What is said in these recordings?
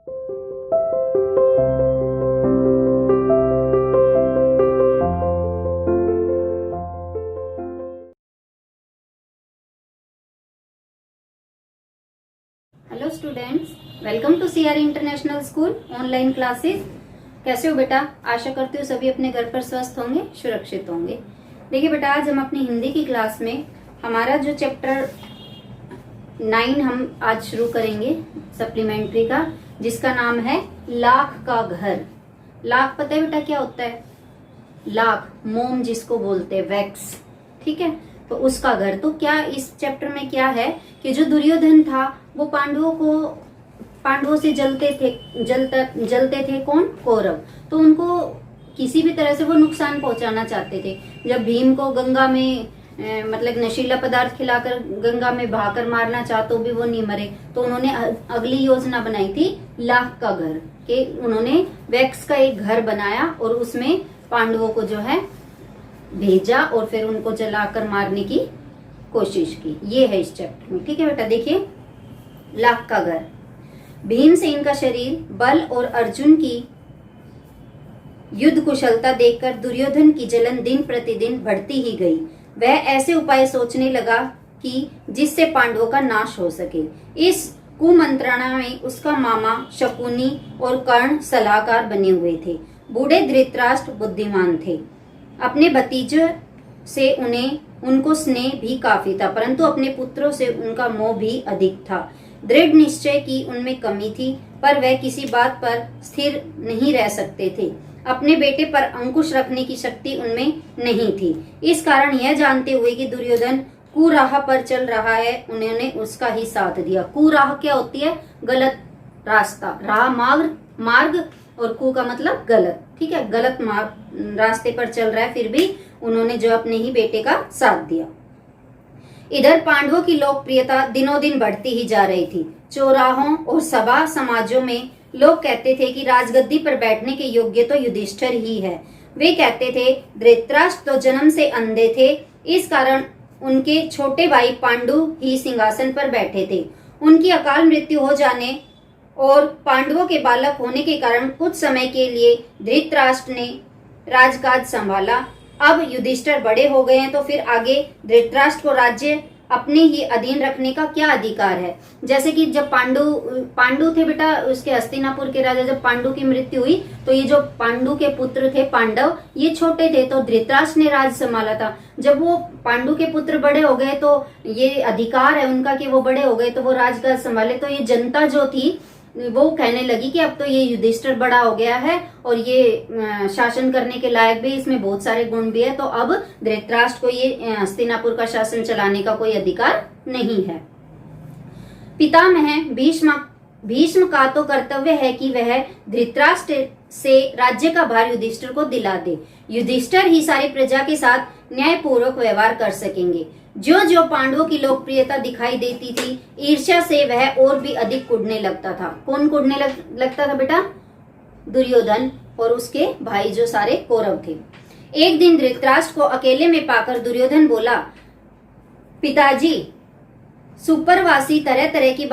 Hello students, welcome to CRE international school online classes. कैसे हो बेटा? आशा करती हूँ सभी अपने घर पर स्वस्थ होंगे, सुरक्षित होंगे। देखिए बेटा, आज हम अपनी हिंदी की क्लास में हमारा जो चैप्टर 9 हम आज शुरू करेंगे सप्लीमेंट्री का, जिसका नाम है लाख का घर। लाख पता है बेटा क्या होता है? लाख, मोम जिसको बोलते हैं, वैक्स, ठीक है। तो उसका घर। तो क्या इस चैप्टर में क्या है कि जो दुर्योधन था वो पांडवों से जलते थे कौन? कौरव। तो उनको किसी भी तरह से वो नुकसान पहुंचाना चाहते थे। जब भीम को गंगा में मतलब नशीला पदार्थ खिलाकर गंगा में बहाकर मारना चाहा तो भी वो नहीं मरे। तो उन्होंने अगली योजना बनाई थी लाख का घर, कि उन्होंने वैक्स का एक घर बनाया और उसमें पांडवों को जो है भेजा और फिर उनको जलाकर मारने की कोशिश की। ये है इस चैप्टर में, ठीक है बेटा। देखिए, लाख का घर। भीमसेन का शरीर बल और अर्जुन की युद्ध कुशलता देखकर दुर्योधन की जलन दिन प्रतिदिन बढ़ती ही गई। वह ऐसे उपाय सोचने लगा कि जिससे पांडवों का नाश हो सके। इस कुमंत्रणा में उसका मामा शकुनी और कर्ण सलाहकार बने हुए थे। बूढ़े धृतराष्ट्र बुद्धिमान थे। अपने भतीजे से उनको स्नेह भी काफी था, परंतु अपने पुत्रों से उनका मोह भी अधिक था। दृढ़ निश्चय की उनमें कमी थी, पर वह किसी बात पर स्थिर नहीं रह सकते थे। अपने बेटे पर अंकुश रखने की शक्ति उनमें नहीं थी। इस कारण यह जानते हुए कि दुर्योधन कुराह पर चल रहा है, उन्होंने उसका ही साथ दिया। कुराह क्या होती है? गलत रास्ता। राह मार्ग और कु का मतलब गलत, ठीक है। गलत रास्ते पर चल रहा है, फिर भी उन्होंने जो अपने ही बेटे का साथ दिया। इधर पांडवों की लोकप्रियता दिनों दिन बढ़ती ही जा रही थी। चौराहों और सभा समाजों में लोग कहते थे कि राजगद्दी पर बैठने के योग्य तो युधिष्ठिर ही है। वे कहते थे धृतराष्ट्र तो जन्म से अंधे थे, इस कारण उनके छोटे भाई पांडु ही सिंहासन पर बैठे थे। उनकी अकाल मृत्यु हो जाने और पांडवों के बालक होने के कारण कुछ समय के लिए धृतराष्ट्र ने राजकाज संभाला। अब युधिष्ठिर बड़े हो गए हैं, तो फिर आगे धृतराष्ट्र को राज्य अपने ही अधीन रखने का क्या अधिकार है? जैसे कि जब पांडु थे बेटा, उसके हस्तिनापुर के राजा, जब पांडु की मृत्यु हुई तो ये जो पांडु के पुत्र थे पांडव, ये छोटे थे, तो धृतराष्ट्र ने राज संभाला था। जब वो पांडु के पुत्र बड़े हो गए तो ये अधिकार है उनका कि वो बड़े हो गए तो वो राजकाज संभाले। तो ये जनता जो थी वो कहने लगी कि अब तो ये युधिष्ठिर बड़ा हो गया है और ये शासन करने के लायक भी, इसमें बहुत सारे गुण भी है, तो अब धृतराष्ट्र को ये हस्तिनापुर का शासन चलाने का कोई अधिकार नहीं है। पितामह भीष्म का तो कर्तव्य है कि वह धृतराष्ट्र से राज्य का भार युधिष्ठिर को दिला दे। युधिष्ठिर ही सारी प्रजा के साथ न्यायपूर्वक व्यवहार कर सकेंगे। जो जो पांडवों की लोकप्रियता दिखाई देती थी, ईर्ष्या से वह और भी अधिक कुढ़ने लगता था। कौन कुढ़ने लगता था बेटा? दुर्योधन और उसके भाई जो सारे कौरव थे। एक दिन धृतराष्ट्र को अकेले में पाकर दुर्योधन बोला, पिताजी, पूर्ववासी तरह तरह की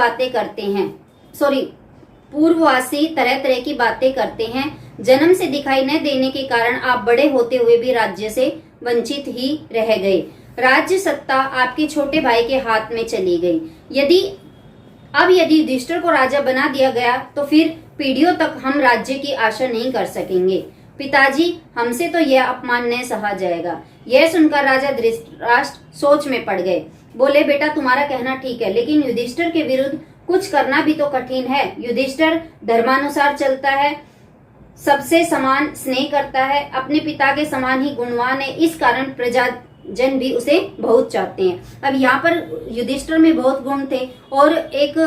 बातें करते हैं। जन्म से दिखाई न देने के कारण आप बड़े होते हुए भी राज्य से वंचित ही रह गए। राज्य सत्ता आपके छोटे भाई के हाथ में चली गई। यदि युधिष्ठिर को राजा बना दिया गया तो फिर पीढ़ियों तक हम राज्य की आशा नहीं कर सकेंगे। पिताजी, हमसे तो यह अपमान न सहा जाएगा। यह सुनकर राजा धृतराष्ट्र सोच में पड़ गए। बोले, बेटा तुम्हारा कहना ठीक है, लेकिन युधिष्ठिर के विरुद्ध कुछ करना भी तो कठिन है। युधिष्ठिर धर्मानुसार चलता है, सबसे समान स्नेह करता है, अपने पिता के समान ही गुणवान है। इस कारण प्रजाजन भी उसे बहुत चाहते हैं। अब यहाँ पर युधिष्ठिर में बहुत गुण थे और एक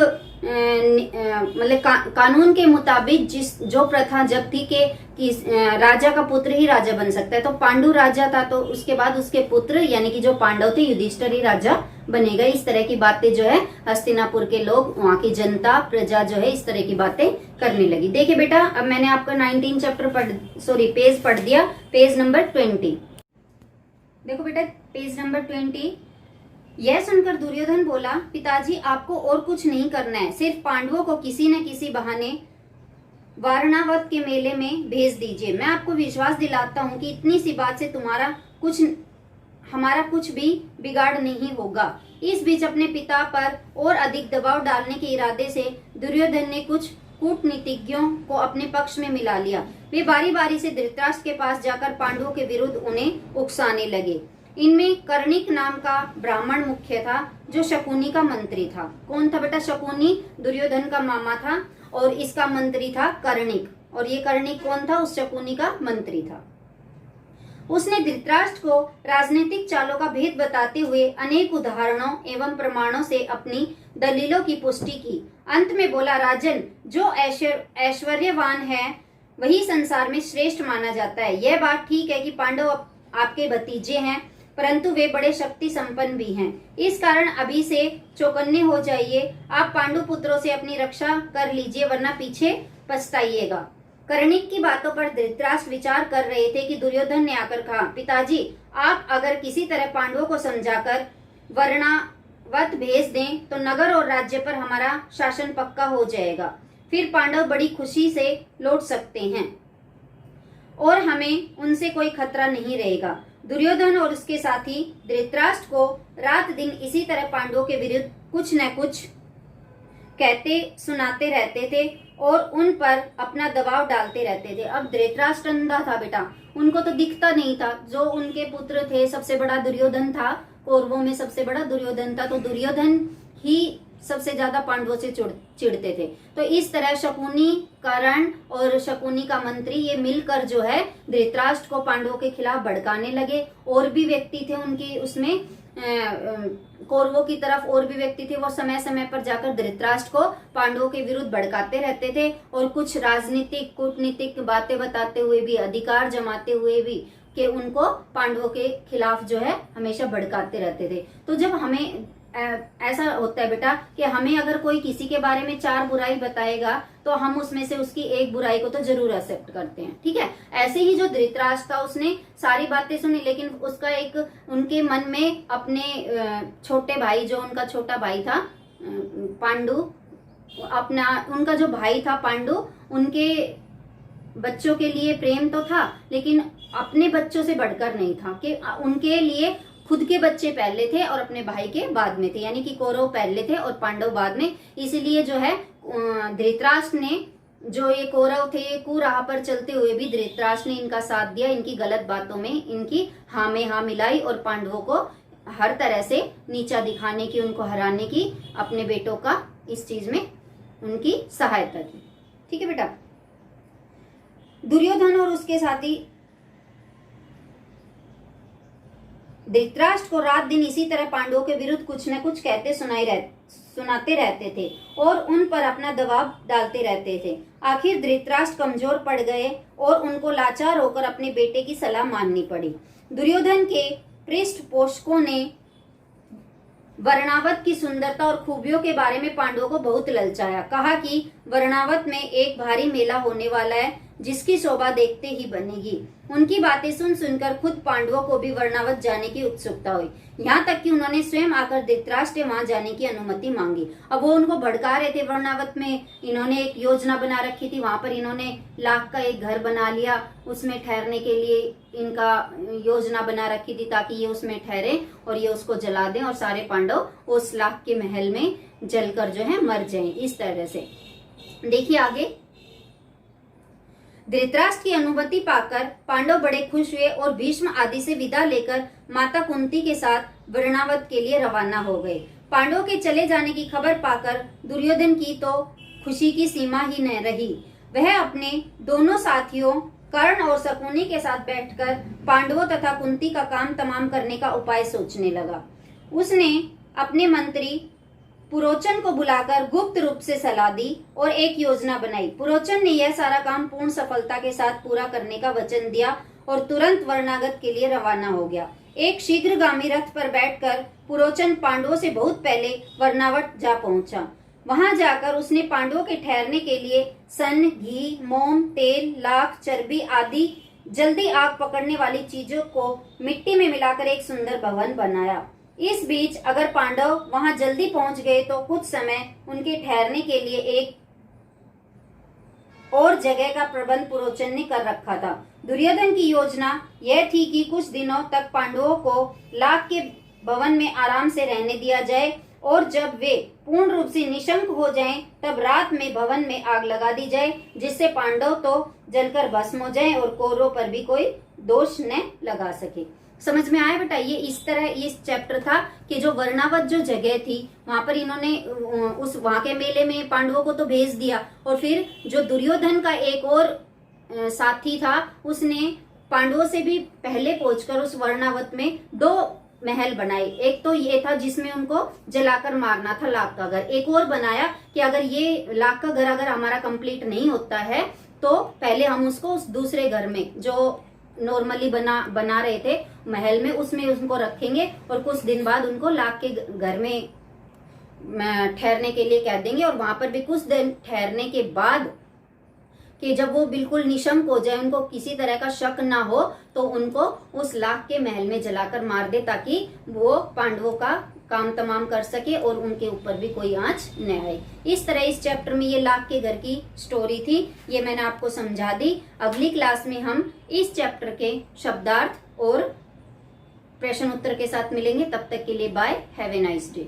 मतलब कानून के मुताबिक जो प्रथा जब थी कि राजा का पुत्र ही राजा बन सकता है, तो पांडु राजा था तो उसके बाद उसके पुत्र यानी कि जो पांडव थे, युधिष्ठिर ही राजा बनेगा। इस तरह की बातें जो है हस्तिनापुर के लोग, वहाँ की जनता प्रजा जो है इस तरह की बातें करने लगी। देखिए बेटा, अब मैंने आपका 19 पेज पढ़ दिया, पेज नंबर 20। देखो बेटा, पेज नंबर 20। यह सुनकर दुर्योधन बोला, पिताजी आपको और कुछ नहीं करना है, सिर्फ पांडवों को किसी न किसी बहाने वारणावत के मेले में भेज दीजिए। मैं आपको विश्वास दिलाता हूँ कि इतनी सी बात से हमारा कुछ भी बिगाड़ नहीं होगा। इस बीच अपने पिता पर और अधिक दबाव डालने के इरादे से दुर्योधन ने कुछ कूटनीतिज्ञों को अपने पक्ष में मिला लिया। वे बारी बारी से धृतराष्ट्र के पास जाकर पांडवों के विरुद्ध उन्हें उकसाने लगे। इनमें कर्णिक नाम का ब्राह्मण मुख्य था, जो शकुनी का मंत्री था। कौन था बेटा? शकुनी दुर्योधन का मामा था और इसका मंत्री था कर्णिक। और ये कर्णिक कौन था? उस शकुनी का मंत्री था। उसने धृतराष्ट्र को राजनीतिक चालों का भेद बताते हुए अनेक उदाहरणों एवं प्रमाणों से अपनी दलीलों की पुष्टि की। अंत में बोला, राजन, जो ऐश्वर्यवान है वही संसार में श्रेष्ठ माना जाता है। यह बात ठीक है कि पांडव आपके भतीजे हैं, परंतु वे बड़े शक्ति संपन्न भी हैं। इस कारण अभी से चौकन्ने हो जाइए। आप पांडु पुत्रों से अपनी रक्षा कर लीजिए, वरना पीछे पछताइएगा। कर्णिक की बातों पर धृतराष्ट्र विचार कर रहे थे कि दुर्योधन ने आकर कहा, पिताजी, आप अगर किसी तरह पांडवों को समझाकर वर्णावत भेज दें तो नगर और राज्य पर हमारा शासन पक्का हो जाएगा। फिर पांडव बड़ी खुशी से लौट सकते हैं और हमें उनसे कोई खतरा नहीं रहेगा। दुर्योधन और उसके साथी धृतराष्ट्र को रात दिन इसी तरह पांडवों के विरुद्ध कुछ न कुछ कहते सुनाते रहते थे और उन पर अपना दबाव डालते रहते थे। अब धृतराष्ट्र अंधा था बेटा, उनको तो दिखता नहीं था। जो उनके पुत्र थे, सबसे बड़ा दुर्योधन था, कौरवों में सबसे बड़ा दुर्योधन था, तो दुर्योधन ही सबसे ज्यादा पांडवों से चिढ़ते थे। तो इस तरह शकुनी, कर्ण और शकुनी का मंत्री ये मिलकर जो है धृतराष्ट्र को पांडवों के खिलाफ भड़काने लगे। और भी व्यक्ति थे उनकी उसमें, कौरवों की तरफ और भी व्यक्ति थे, वो समय समय पर जाकर धृतराष्ट्र को पांडवों के विरुद्ध भड़काते रहते थे और कुछ राजनीतिक कूटनीतिक बातें बताते हुए भी, अधिकार जमाते हुए भी कि उनको पांडवों के खिलाफ जो है हमेशा भड़काते रहते थे। तो जब हमें ऐसा होता है बेटा कि हमें अगर कोई किसी के बारे में 4 बुराई बताएगा तो हम उसमें से उसकी एक बुराई को तो जरूर एक्सेप्ट करते हैं, ठीक है। ऐसे ही जो धृतराष्ट्र था, उसने सारी बातें सुनी, लेकिन उसका एक उनके मन में अपने छोटे भाई, जो उनका छोटा भाई था पांडु, उनका जो भाई था पांडु, उनके बच्चों के लिए प्रेम तो था, लेकिन अपने बच्चों से बढ़कर नहीं था। कि उनके लिए खुद के बच्चे पहले थे और अपने भाई के बाद में थे, यानी कि कौरव पहले थे और पांडव बाद में। इसीलिए जो है धृतराष्ट्र ने, जो ये कौरव थे, ये कुराह पर चलते हुए भी धृतराष्ट्र ने इनका साथ दिया, इनकी गलत बातों में इनकी हाँ में हाँ मिलाई और पांडवों को हर तरह से नीचा दिखाने की, उनको हराने की, अपने बेटों का इस चीज में उनकी सहायता की। ठीक है बेटा। दुर्योधन और उसके साथी धृतराष्ट्र को रात दिन इसी तरह पांडवों के विरुद्ध कुछ न कुछ कहते सुनाते रहते थे और उन पर अपना दबाव डालते रहते थे। आखिर धृतराष्ट्र कमजोर पड़ गए और उनको लाचार होकर अपने बेटे की सलाह माननी पड़ी। दुर्योधन के पृष्ठपोषकों ने वर्णावत की सुंदरता और खूबियों के बारे में पांडवों को बहुत ललचाया। कहा कि वर्णावत में एक भारी मेला होने वाला है, जिसकी शोभा देखते ही बनेगी। उनकी बातें सुन सुनकर खुद पांडवों को भी वर्णावत जाने की उत्सुकता हुई। यहाँ तक कि उन्होंने स्वयं आकर धृतराष्ट्र वहां जाने की अनुमति मांगी। अब वो उनको भड़का रहे थे। वर्णावत में इन्होंने एक योजना बना रखी थी, वहां पर इन्होंने लाख का एक घर बना लिया, उसमें ठहरने के लिए इनका योजना बना रखी थी ताकि ये उसमें ठहरे और ये उसको जला दें और सारे पांडव उस लाख के महल में जलकर जो है मर जाएं। इस तरह से देखिए आगे। धृतराष्ट्र की अनुमति पाकर पांडव बड़े खुश हुए और भीष्म आदि से विदा लेकर माता कुंती के साथ वर्णावत के लिए रवाना हो गए। पांडवों के चले जाने की खबर पाकर दुर्योधन की तो खुशी की सीमा ही न रही। वह अपने दोनों साथियों कर्ण और शकुनी के साथ बैठकर पांडवों तथा कुंती का काम तमाम करने का उपाय सोचने लगा। उसने अपने मंत्री पुरोचन को बुलाकर गुप्त रूप से सलाह दी और एक योजना बनाई। पुरोचन ने यह सारा काम पूर्ण सफलता के साथ पूरा करने का वचन दिया और तुरंत वर्णागत के लिए रवाना हो गया। एक शीघ्रगामी रथ पर बैठकर पुरोचन पांडवों से बहुत पहले वर्णावत जा पहुंचा। वहां जाकर उसने पांडवों के ठहरने के लिए सन, घी, मोम, तेल, लाख, चर्बी आदि जल्दी आग पकड़ने वाली चीजों को मिट्टी में मिलाकर एक सुंदर भवन बनाया। इस बीच अगर पांडव वहां जल्दी पहुंच गए तो कुछ समय उनके ठहरने के लिए एक और जगह का प्रबंध पुरोचन ने कर रखा था। दुर्योधन की योजना यह थी कि कुछ दिनों तक पांडवों को लाख के भवन में आराम से रहने दिया जाए और जब वे पूर्ण रूप से निशंक हो जाएं, तब रात में भवन में आग लगा दी जाए, जिससे पांडव तो जलकर भस्म हो जाएं और कौरवों पर भी कोई दोष न लगा सके। समझ में आया बेटा? ये इस तरह इस चैप्टर था कि जो वर्णावत जो जगह थी वहां पर इन्होंने वहां के मेले में पांडवों को तो भेज दिया, और फिर जो दुर्योधन का एक और साथी था उसने पांडवों से भी पहले पहुंचकर उस वर्णावत में 2 महल बनाए। एक तो ये था जिसमें उनको जलाकर मारना था लाख का घर, एक और बनाया कि अगर ये लाख का घर अगर हमारा कंप्लीट नहीं होता है तो पहले हम उसको उस दूसरे घर में जो नॉर्मली बना रहे थे महल में उसमें उनको रखेंगे और कुछ दिन बाद उनको लाख के घर में ठहरने के लिए कह देंगे, और वहां पर भी कुछ दिन ठहरने के बाद कि जब वो बिल्कुल निशंक हो जाए, उनको किसी तरह का शक ना हो, तो उनको उस लाख के महल में जलाकर मार दे ताकि वो पांडवों का काम तमाम कर सके और उनके ऊपर भी कोई आंच न आए। इस तरह इस चैप्टर में ये लाख के घर की स्टोरी थी, ये मैंने आपको समझा दी। अगली क्लास में हम इस चैप्टर के शब्दार्थ और प्रश्न उत्तर के साथ मिलेंगे। तब तक के लिए bye, have a nice day.